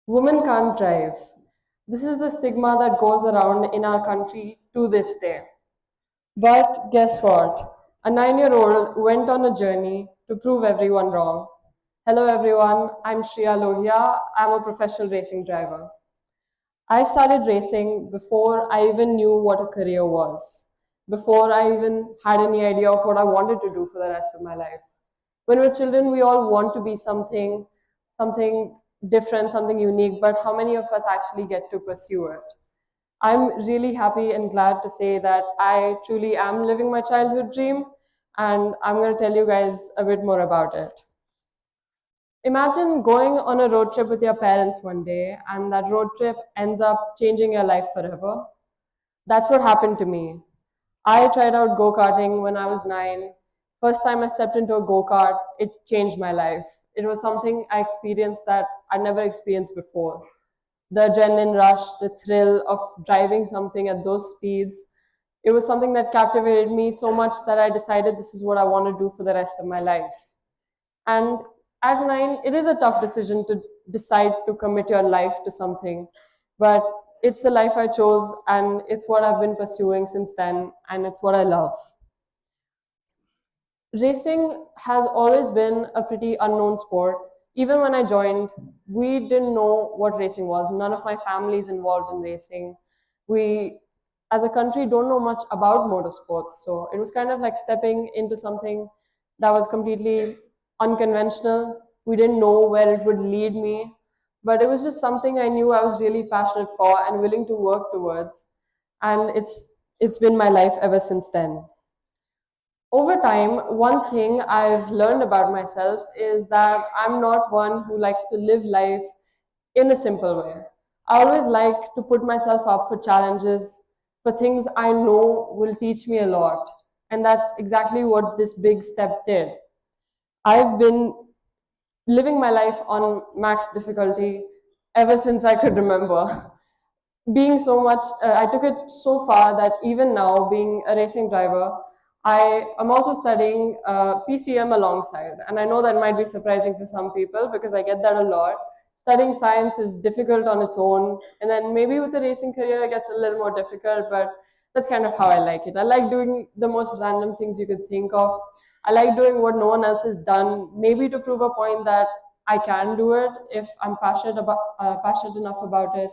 Women can't drive. This is the stigma that goes around in our country to this day. But guess what? A 9-year-old went on a journey to prove everyone wrong. Hello, everyone. I'm Shriya Lohia. I'm a professional racing driver. I started racing before I even knew what a career was, before I even had any idea of what I wanted to do for the rest of my life. When we're children, we all want to be something different, something unique, but how many of us actually get to pursue it? I'm really happy and glad to say that I truly am living my childhood dream, and I'm going to tell you guys a bit more about it. Imagine going on a road trip with your parents one day, and that road trip ends up changing your life forever. That's what happened to me. I tried out go karting when I was 9. First time I stepped into a go kart, it changed my life. It was something I experienced that I never experienced before. The adrenaline rush, the thrill of driving something at those speeds, it was something that captivated me so much that I decided this is what I want to do for the rest of my life. And at 9, it is a tough decision to decide to commit your life to something, but it's the life I chose, and it's what I've been pursuing since then, and it's what I love. Racing has always been a pretty unknown sport. Even when I joined, we didn't know what racing was. None of my family is involved in racing. We, as a country, don't know much about motorsports. So it was kind of like stepping into something that was completely unconventional. We didn't know where it would lead me, but it was just something I knew I was really passionate for and willing to work towards. And it's been my life ever since then. Over time, one thing I've learned about myself is that I'm not one who likes to live life in a simple way. I always like to put myself up for challenges, for things I know will teach me a lot. And that's exactly what this big step did. I've been living my life on max difficulty ever since I could remember. Being so much, I took it so far that even now, being a racing driver, I am also studying PCM alongside. And I know that might be surprising for some people because I get that a lot. Studying science is difficult on its own, and then maybe with the racing career, it gets a little more difficult, but that's kind of how I like it. I like doing the most random things you could think of. I like doing what no one else has done, maybe to prove a point that I can do it if I'm passionate enough about it,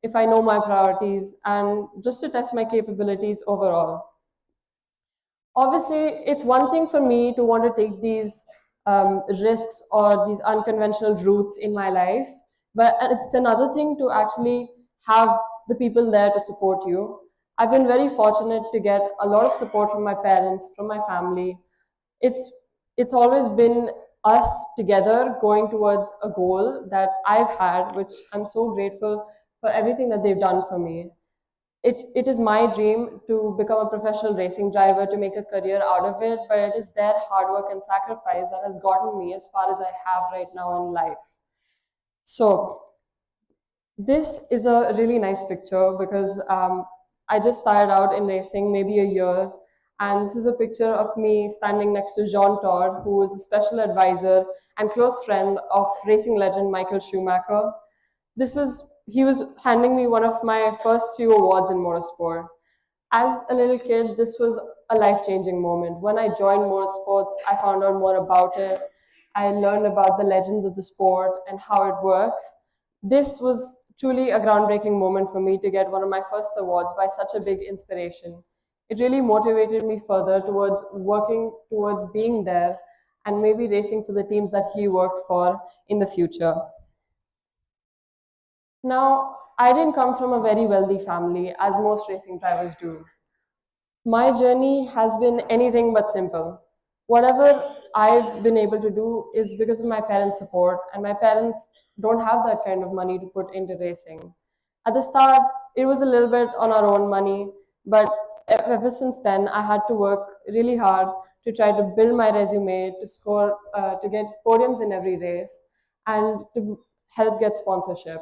if I know my priorities, and just to test my capabilities overall. Obviously, it's one thing for me to want to take these risks or these unconventional routes in my life, but it's another thing to actually have the people there to support you. I've been very fortunate to get a lot of support from my parents, from my family. It's always been us together going towards a goal that I've had, which I'm so grateful for everything that they've done for me. It is my dream to become a professional racing driver, to make a career out of it, but it is their hard work and sacrifice that has gotten me as far as I have right now in life. So this is a really nice picture because I just started out in racing maybe a year, and this is a picture of me standing next to Jean Todt, who is a special advisor and close friend of racing legend Michael Schumacher. He was handing me one of my first few awards in motorsport. As a little kid, this was a life-changing moment. When I joined motorsports, I found out more about it. I learned about the legends of the sport and how it works. This was truly a groundbreaking moment for me to get one of my first awards by such a big inspiration. It really motivated me further towards working towards being there and maybe racing for the teams that he worked for in the future. Now, I didn't come from a very wealthy family, as most racing drivers do. My journey has been anything but simple. Whatever I've been able to do is because of my parents' support, and my parents don't have that kind of money to put into racing. At the start, it was a little bit on our own money, but ever since then, I had to work really hard to try to build my resume, to score, to get podiums in every race, and to help get sponsorship.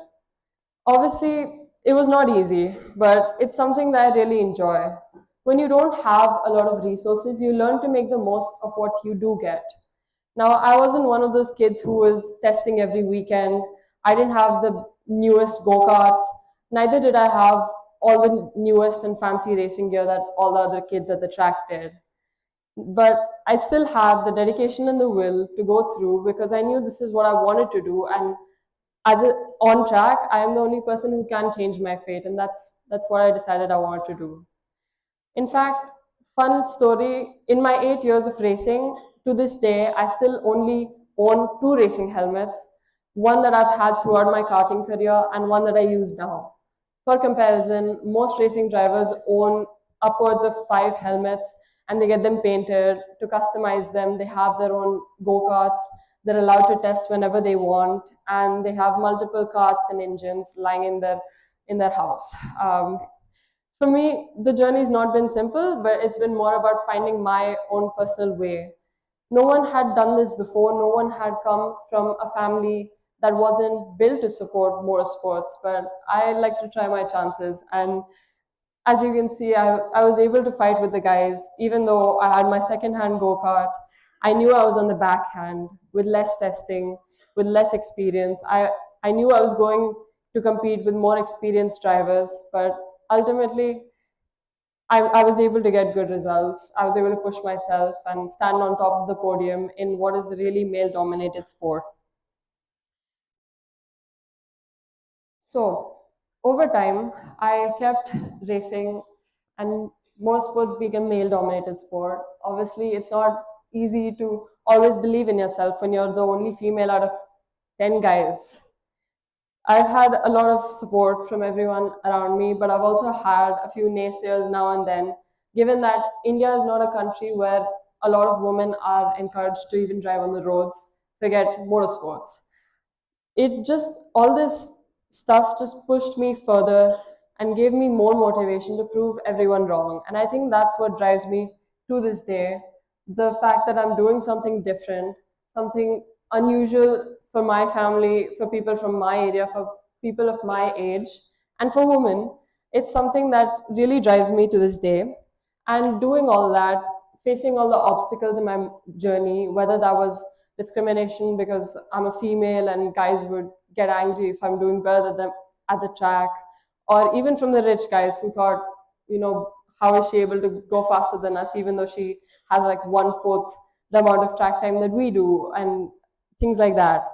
Obviously, it was not easy, but it's something that I really enjoy. When you don't have a lot of resources, you learn to make the most of what you do get. Now, I wasn't one of those kids who was testing every weekend. I didn't have the newest go karts, neither did I have all the newest and fancy racing gear that all the other kids at the track did. But I still had the dedication and the will to go through because I knew this is what I wanted to do. And as a, on track, I am the only person who can change my fate, and that's what I decided I wanted to do. In fact, fun story, in my 8 years of racing, to this day, I still only own two racing helmets, one that I've had throughout my karting career and one that I use now. For comparison, most racing drivers own upwards of five helmets and they get them painted to customize them. They have their own go karts. They're allowed to test whenever they want, and they have multiple carts and engines lying in their house. For me, the journey's not been simple, but it's been more about finding my own personal way. No one had done this before. No one had come from a family that wasn't built to support motorsports, but I like to try my chances. And as you can see, I was able to fight with the guys, even though I had my second hand go kart. I knew I was on the backhand with less testing, with less experience. I knew I was going to compete with more experienced drivers, but ultimately, I was able to get good results. I was able to push myself and stand on top of the podium in what is a really male dominated sport. So, over time, I kept racing, and more sports became male dominated sport. Obviously, it's not easy to always believe in yourself when you're the only female out of 10 guys. I've had a lot of support from everyone around me, but I've also had a few naysayers now and then, given that India is not a country where a lot of women are encouraged to even drive on the roads, forget motorsports. It just, all this stuff just pushed me further and gave me more motivation to prove everyone wrong. And I think that's what drives me to this day. The fact that I'm doing something different, something unusual for my family, for people from my area, for people of my age, and for women, it's something that really drives me to this day. And doing all that, facing all the obstacles in my journey, whether that was discrimination because I'm a female and guys would get angry if I'm doing better than them at the track, or even from the rich guys who thought, how is she able to go faster than us, even though she has like one fourth the amount of track time that we do, and things like that.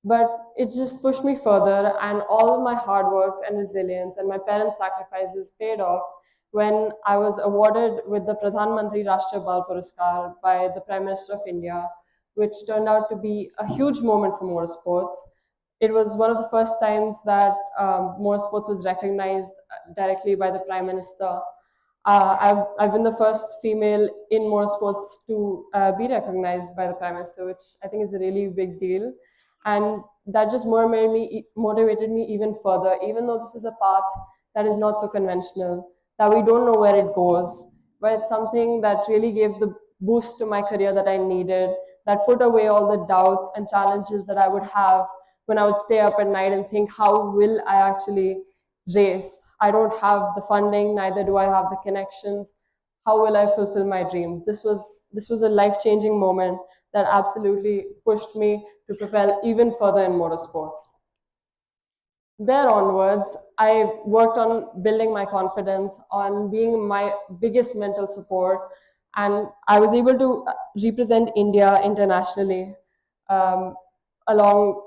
But it just pushed me further, and all of my hard work and resilience and my parents' sacrifices paid off when I was awarded with the Pradhan Mantri Rashtriya Bal Puraskar by the Prime Minister of India, which turned out to be a huge moment for motorsports. It was one of the first times that motorsports was recognized directly by the Prime Minister. I've been the first female in motorsports to be recognized by the Prime Minister, which I think is a really big deal. And that just motivated me even further, even though this is a path that is not so conventional, that we don't know where it goes, but it's something that really gave the boost to my career that I needed, that put away all the doubts and challenges that I would have when I would stay up at night and think, how will I actually race? I don't have the funding, neither do I have the connections. How will I fulfill my dreams? This was a life-changing moment that absolutely pushed me to propel even further in motorsports. There onwards, I worked on building my confidence, on being my biggest mental support, and I was able to represent India internationally um, along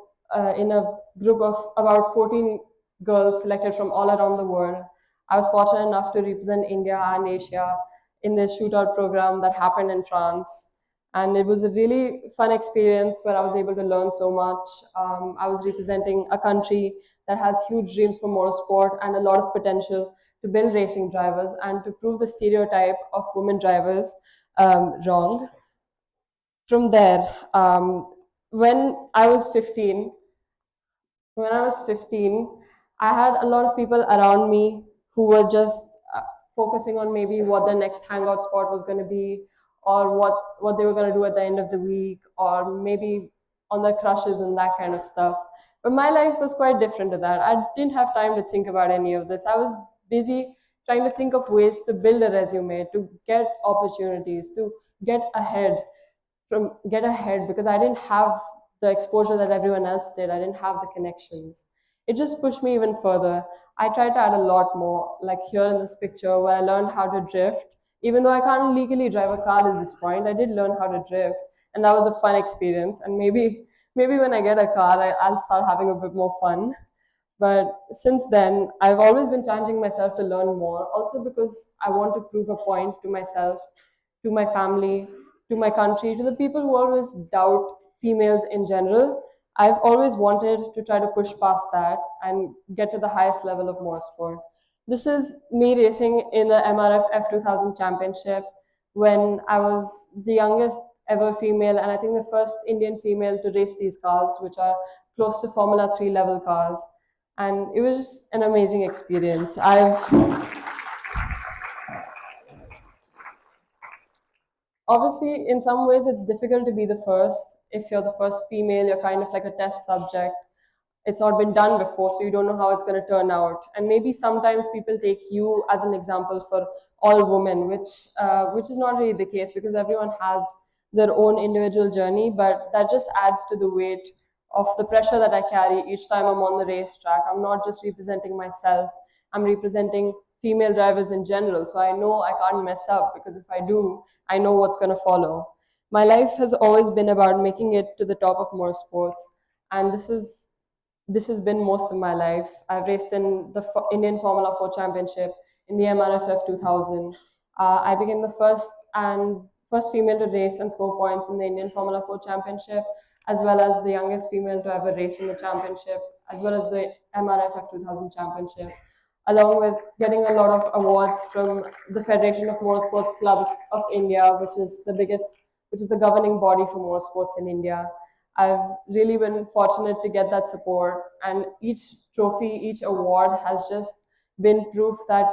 in a group of about 14 girls selected from all around the world. I was fortunate enough to represent India and Asia in this shootout program that happened in France. And it was a really fun experience where I was able to learn so much. I was representing a country that has huge dreams for motorsport and a lot of potential to build racing drivers and to prove the stereotype of women drivers wrong. From there, when I was 15, when I was 15, I had a lot of people around me who were just focusing on maybe what their next hangout spot was going to be, or what they were going to do at the end of the week, or maybe on their crushes and that kind of stuff. But my life was quite different to that. I didn't have time to think about any of this. I was busy trying to think of ways to build a resume, to get opportunities, to get ahead because I didn't have the exposure that everyone else did. I didn't have the connections. It just pushed me even further. I tried to add a lot more, like here in this picture where I learned how to drift. Even though I can't legally drive a car at this point, I did learn how to drift, and that was a fun experience. And maybe when I get a car, I'll start having a bit more fun. But since then, I've always been challenging myself to learn more, also because I want to prove a point to myself, to my family, to my country, to the people who always doubt females in general. I've always wanted to try to push past that and get to the highest level of motorsport. This is me racing in the MRF F2000 Championship when I was the youngest ever female, and I think the first Indian female to race these cars, which are close to Formula 3 level cars. And it was just an amazing experience. I've obviously, in some ways, it's difficult to be the first. If you're the first female, you're kind of like a test subject. It's not been done before, so you don't know how it's going to turn out. And maybe sometimes people take you as an example for all women, which is not really the case because everyone has their own individual journey. But that just adds to the weight of the pressure that I carry each time I'm on the racetrack. I'm not just representing myself, I'm representing female drivers in general. So I know I can't mess up because if I do, I know what's going to follow. My life has always been about making it to the top of motorsports, and this has been most of my life. I've raced in the Indian Formula 4 Championship, in the MRFF 2000. I became the first female to race and score points in the Indian Formula 4 Championship, as well as the youngest female to ever race in the championship, as well as the MRFF 2000 Championship, along with getting a lot of awards from the Federation of Motorsports Clubs of India, which is the governing body for motorsports in India. I've really been fortunate to get that support, and each trophy, each award has just been proof that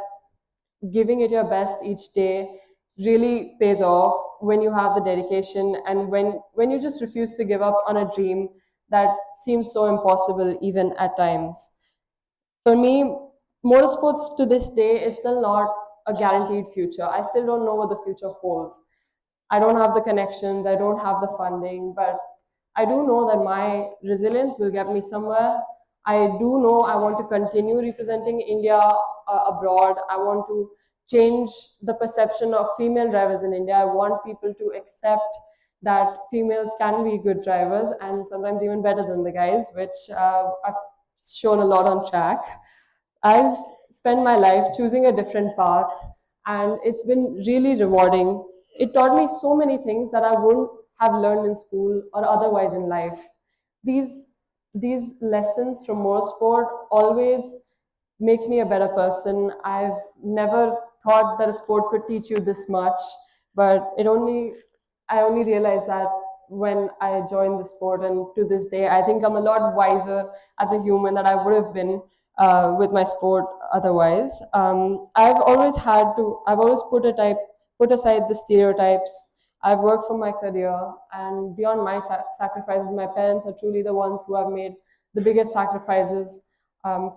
giving it your best each day really pays off when you have the dedication and when you just refuse to give up on a dream that seems so impossible even at times. For me, motorsports to this day is still not a guaranteed future. I still don't know what the future holds. I don't have the connections, I don't have the funding, but I do know that my resilience will get me somewhere. I do know I want to continue representing India abroad. I want to change the perception of female drivers in India. I want people to accept that females can be good drivers and sometimes even better than the guys, which I've shown a lot on track. I've spent my life choosing a different path, and it's been really rewarding. It taught me so many things that I wouldn't have learned in school or otherwise in life. These these lessons from motorsport always make me a better person. I've never thought that a sport could teach you this much, but I only realized that when I joined the sport, and to this day, I think I'm a lot wiser as a human than I would have been with my sport otherwise. I've always put aside the stereotypes. I've worked for my career, and beyond my sacrifices, my parents are truly the ones who have made the biggest sacrifices,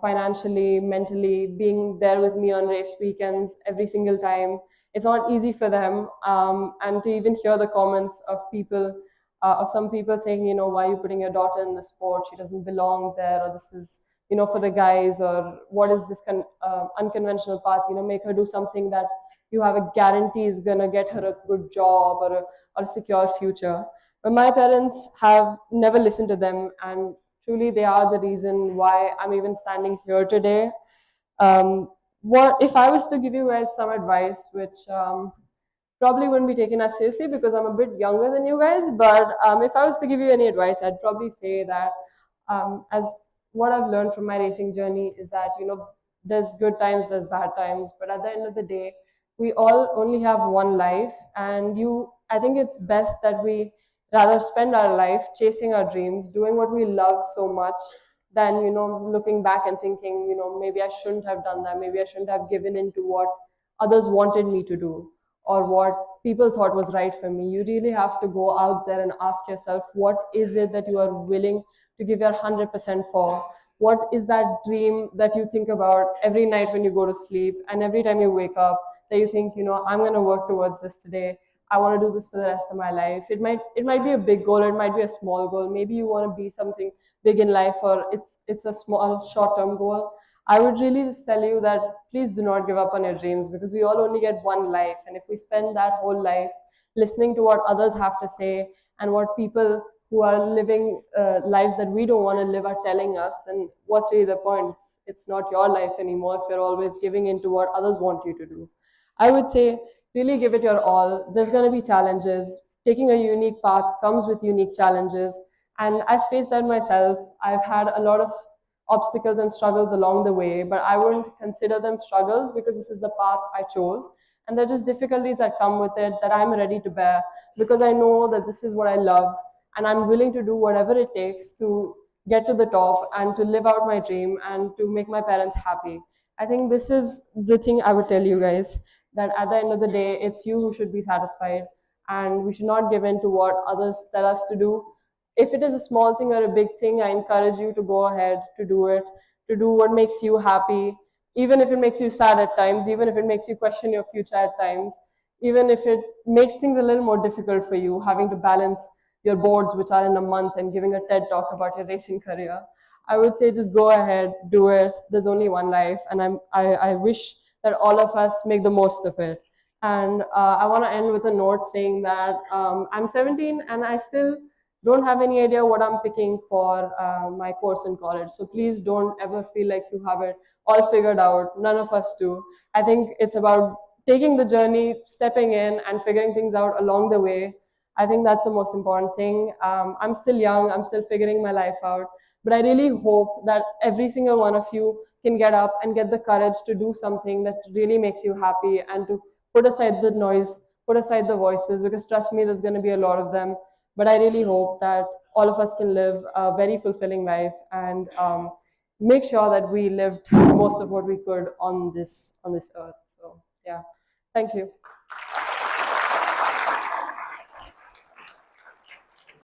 financially, mentally, being there with me on race weekends every single time. It's not easy for them, and to even hear the comments of of some people saying, why are you putting your daughter in the sport? She doesn't belong there, or this is, for the guys, or what is this unconventional path? Make her do something that you have a guarantee is gonna get her a good job or a secure future. But my parents have never listened to them, and truly they are the reason why I'm even standing here today. What if I was to give you guys some advice, which probably wouldn't be taken as seriously because I'm a bit younger than you guys. But if I was to give you any advice, I'd probably say that as what I've learned from my racing journey is that there's good times, there's bad times, but at the end of the day, we all only have one life, and I think it's best that we rather spend our life chasing our dreams, doing what we love so much, than looking back and thinking maybe I shouldn't have done that, maybe I shouldn't have given in to what others wanted me to do or what people thought was right for me. You really have to go out there and ask yourself, what is it that you are willing to give your 100% for? What is that dream that you think about every night when you go to sleep and every time you wake up, that you think, I'm going to work towards this today. I want to do this for the rest of my life. It might be a big goal, or it might be a small goal. Maybe you want to be something big in life, or it's a small short term goal. I would really just tell you that please do not give up on your dreams, because we all only get one life, and if we spend that whole life listening to what others have to say and what people who are living lives that we don't want to live are telling us, then what's really the point? It's not your life anymore if you're always giving in to what others want you to do. I would say really give it your all. There's going to be challenges. Taking a unique path comes with unique challenges. And I've faced that myself. I've had a lot of obstacles and struggles along the way, but I wouldn't consider them struggles because this is the path I chose. And they're just difficulties that come with it that I'm ready to bear because I know that this is what I love and I'm willing to do whatever it takes to get to the top and to live out my dream and to make my parents happy. I think this is the thing I would tell you guys, that at the end of the day, it's you who should be satisfied and we should not give in to what others tell us to do. If it is a small thing or a big thing, I encourage you to go ahead to do it, to do what makes you happy, even if it makes you sad at times, even if it makes you question your future at times, even if it makes things a little more difficult for you, having to balance your boards, which are in a month, and giving a TED talk about your racing career. I would say just go ahead, do it. There's only one life, and I wish that all of us make the most of it. And I want to end with a note saying that I'm 17 and I still don't have any idea what I'm picking for my course in college. So please don't ever feel like you have it all figured out. None of us do. I think it's about taking the journey, stepping in, and figuring things out along the way. I think that's the most important thing. I'm still young, I'm still figuring my life out, but I really hope that every single one of you can get up and get the courage to do something that really makes you happy and to put aside the noise, put aside the voices, because trust me, there's going to be a lot of them. But I really hope that all of us can live a very fulfilling life and make sure that we lived most of what we could on this earth. So yeah, thank you.